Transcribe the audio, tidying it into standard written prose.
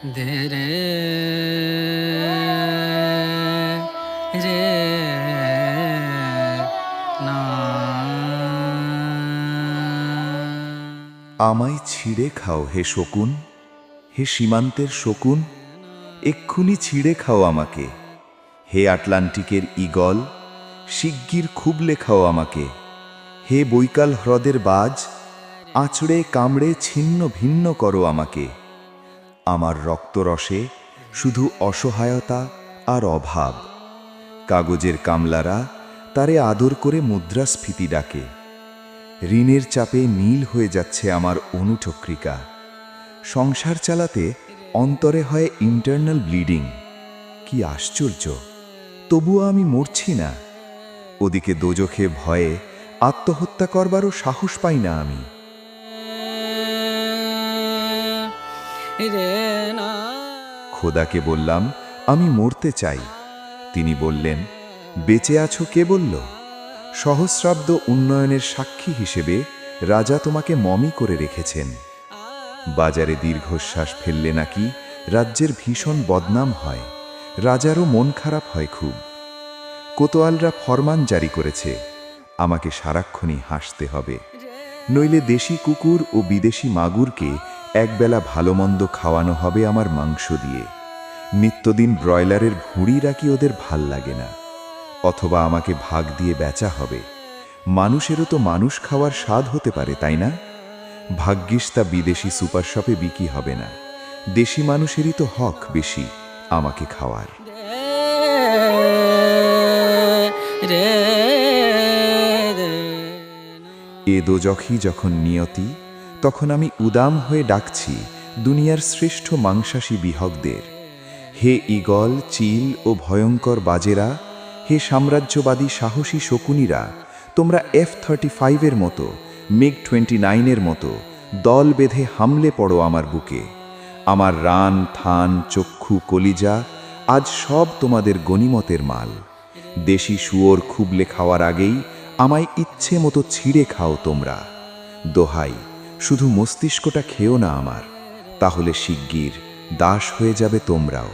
ধে রে রে না। আমায় ছিঁড়ে খাও হে শকুন, হে সীমান্তের শকুন, এক্ষুনি ছিঁড়ে খাও আমাকে। হে আটলান্টিকের ঈগল, শিগগির খুবলে খাও আমাকে। হে বৈকাল হ্রদের বাজ, আঁচড়ে কামড়ে ছিন্ন ভিন্ন করো আমাকে। আমার রক্তরসে শুধু অসহায়তা আর অভাব। কাগজের কামলারা তারে আদর করে মুদ্রাস্ফীতি ডাকে। ঋণের চাপে নীল হয়ে যাচ্ছে আমার অনুচক্রিকা। সংসার চালাতে অন্তরে হয় ইন্টারনাল ব্লিডিং। কি আশ্চর্য, তবুও আমি মরছি না। ওদিকে দোজখে ভয়ে আত্মহত্যা করবারও সাহস পাই না আমি। রে না। খোদাকে বললাম আমি মরতে চাই। তিনি বললেন, বেঁচে আছো কে বলল? সহস্রাব্দ উন্নয়নের সাক্ষী হিসেবে রাজা তোমাকে মমি করে রেখেছেন। বাজারে দীর্ঘশ্বাস ফেললে নাকি রাজ্যের ভীষণ বদনাম হয়, রাজারও মন খারাপ হয় খুব। কোতোয়ালরা ফরমান জারি করেছে, আমাকে সারাক্ষণই হাসতে হবে, নইলে দেশি কুকুর ও বিদেশি মাগুরকে একবেলা ভালো মন্দ খাওয়ানো হবে আমার মাংস দিয়ে। নিত্যদিন ব্রয়লারের ভুঁড়িরা কি ওদের ভাল লাগে না? অথবা আমাকে ভাগ দিয়ে বেচা হবে। মানুষেরও তো মানুষ খাওয়ার স্বাদ হতে পারে, তাই না? ভাগ্যিস তা বিদেশি সুপার শপে বিক্রি হবে না। দেশি মানুষেরই তো হক বেশি আমাকে খাওয়ার। রে এ দোজখই যখন নিয়তি, তখন আমি উদাম হয়ে ডাকছি দুনিয়ার শ্রেষ্ঠ মাংসাশী বিহকদের। হে ঈগল, চিল ও ভয়ঙ্কর বাজেরা, হে সাম্রাজ্যবাদী সাহসী শকুনিরা, তোমরা F-35-এর মতো, MiG-29-এর মতো দল বেঁধে হামলে পড়ো আমার বুকে। আমার রান, থান, চক্ষু, কলিজা আজ সব তোমাদের গনিমতের মাল। দেশি শুয়োর খুবলে খাওয়ার আগেই আমায় ইচ্ছে মতো ছিঁড়ে খাও তোমরা। দোহাই, শুধু মস্তিষ্কটা খেও না আমার, তাহলে শিগগির দাস হয়ে যাবে তোমরাও।